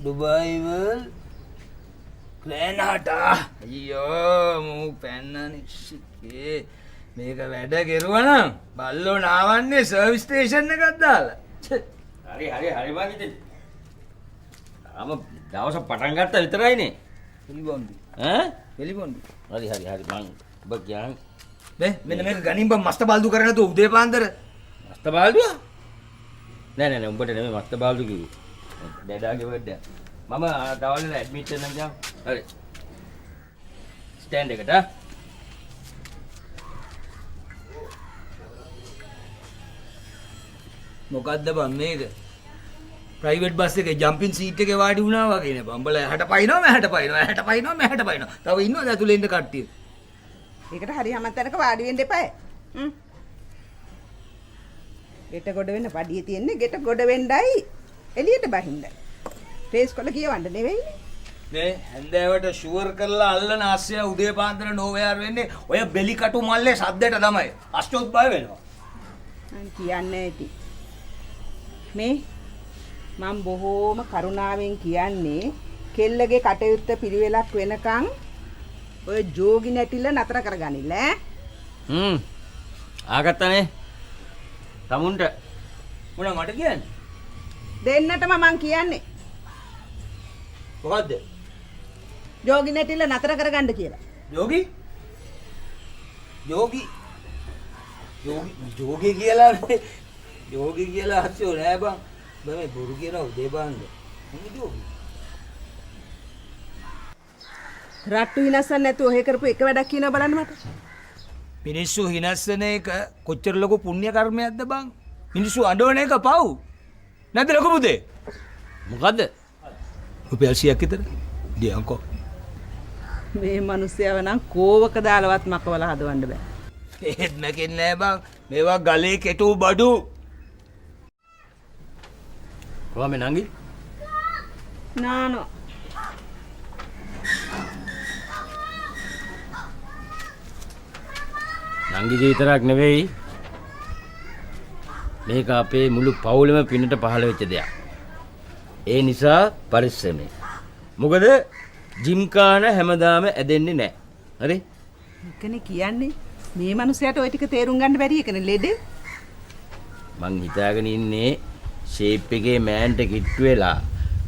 Dubai World Granada. අයියෝ මූ පැන්නනේ ෂිකේ මේක වැඩ කෙරුවා නම් බල්ලෝ නාවන්නේ සර්විස් ස්ටේෂන් එකක් දාලා. හරි මං ඉතින් තාම දවස පටන් ගත්තා විතරයිනේ. පිළිබොන්දි. ඈ? පිළිබොන්දි. හරි මං ඔබ කියන් මෙන්න මේක ගනින් බං මස්ත බල්දු කරන තු උදේ පාන්දර. මස්ත බාල්දුව? නෑ උඹට නෙමෙයි මස්ත බාල්දු කිව්වේ. ඩැඩාගේ වර්ඩ් එක. මම දවල්වල ඇඩ්මිට් වෙන්න ගියා. හරි. ස්ටෑන්ඩ් එකට මොකද්ද බං මේක? ප්‍රයිවට් බස් එකේ ජම්පින් සීට් එකේ වාඩි වුණා වගේ නේ බං. උඹලා එහාට පයින්නවා මෙහාට පයින්නවා. තව ඉන්නවද ඇතුලේ ඉන්න කට්ටිය? ඒකට හරි හැමතැනක වාඩි වෙන්න එපායි. ගෙට ගොඩ වෙන්න පඩිය තියෙන්නේ ගෙට ගොඩ වෙන්නයි එළියට බහින්නයි. ට්‍රේස් කොල කියවන්න නෙවෙයිනේ. මේ හැන්දෑවට ෂුවර් කරලා අල්ලන ආස්සය උදේ පාන්දර නෝවයාර් වෙන්නේ ඔය බෙලි කටු මල්ලේ සද්දෙට තමයි. අෂ්ටොත් බය වෙනවා. මං කියන්නේ ඉතින් මේ මම බොහෝම කරුණාවෙන් කියන්නේ කෙල්ලගේ කටයුත්ත පිළිවෙලක් වෙනකන් ඔය ජෝගි නැටිල්ල නතර කරගනින්න ඈ. ආගත්තනේ. තමුන්ට මොනවා මට කියන්නේ? දෙන්නටම මං කියන්නේ මොකද්ද? ජෝගි නැටිල්ල නතර කරගන්න කියලා. යෝගි කියලා නේ. යෝගි කියලා හස්සෝ නෑ බං. මේ බොරු කියන උදේ බාන්ද. මොකද යෝගි? රට්ටු හිනස්සන්න නැතුව ඔහෙ කරපු එක වැඩක් කියනවා බලන්න මට. මිනිස්සු හිනස්සන එක කොච්චර ලොකු පුණ්‍ය කර්මයක්ද බං? මිනිස්සු අඬවන එක පව්. නැද්ද ලොකු පුතේ? මොකද්ද? රුපියල් 100ක් විතර. දියන්කෝ. මේ මිනිස්සයව නම් කෝවක දාලවත් මකවල හදවන්න බෑ. ඒත් නැකින්නේ නෑ බං. මේවා ගලේ කෙටු බඩු. කොහොම නංගි? නානෝ. නංගිගේ විතරක් නෙවෙයි මේක අපේ මුළු පවුලම පිනට පහළ වෙච්ච දෙයක්. ඒ නිසා පරිස්සමෙන්. මොකද ජිම්කාන හැමදාම ඇදෙන්නේ නැහැ. හරි? ඒකනේ කියන්නේ මේ මිනිස්සයාට ওই ටික තේරුම් ගන්න බැරි එකනේ ලෙඩේ. මං හිතාගෙන ඉන්නේ ෂේප් එකේ මෑන්ට කිට්ටු වෙලා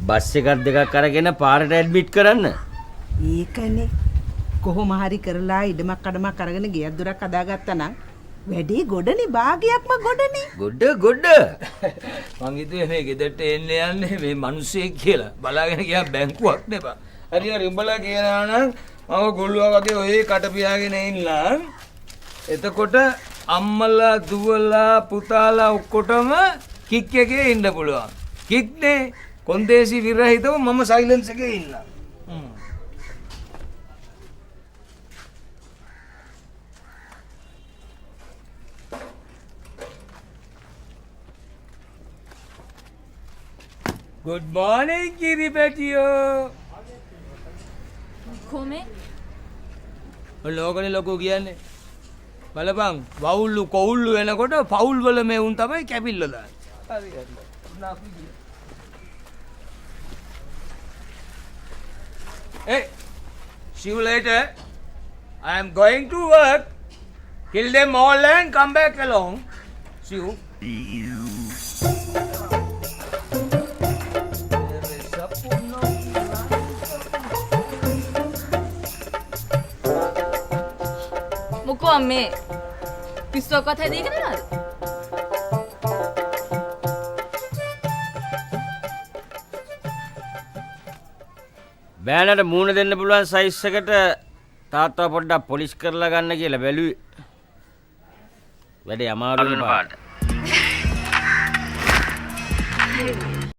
බස් එකක් දෙකක් අරගෙන පාරට ඇඩ්මිට් කරන්න. ඒකනේ කොහොම හරි කරලා ඉඩමක් අඩමක් අරගෙන ගෙයක් දොරක් හදාගත්තා නම් වැඩේ ගොඩනේ භාගයක්ම ගොඩනේ. ගොඩ මං හිතුවේ මේ ගෙදරට එන්න යන්නේ මේ මිනිස්සෙක් කියලා. බලාගෙන ගියා බැංකුවක් නෙපා. හරි උඹලා කියනවා නම් මම ගොල්ලෝ වගේ ඔය කට පියාගෙන ඉන්නම්. එතකොට අම්මලා දුවලා පුතාලා ඔක්කොටම කික් එකේ ඉන්න පුළුවන්. කික්නේ කොන්දේසි විරහිතව මම සයිලන්ස් එකේ ඉන්නම්. Good morning, Kiripatiyo. කොමේ? ලෝකනේ ලොකෝ කියන්නේ. බලපන් වවුල්ලු කොවුල්ලු එනකොට පවුල් වල මේ උන් තමයි කැපිල්ල දාන්නේ. හරි. Hey, see you later. I am going to work. Kill them all and come back along. See you. මොකෝ අම්මේ පිස්සුවක්වත් හැදීගෙන නේද? බෑනට මූණ දෙන්න පුළුවන් සයිස් එකට තාත්තා පොඩ්ඩක් පොලිෂ් කරලා ගන්න කියලා බැලුවේ. වැඩේ අමාරුයි පාට.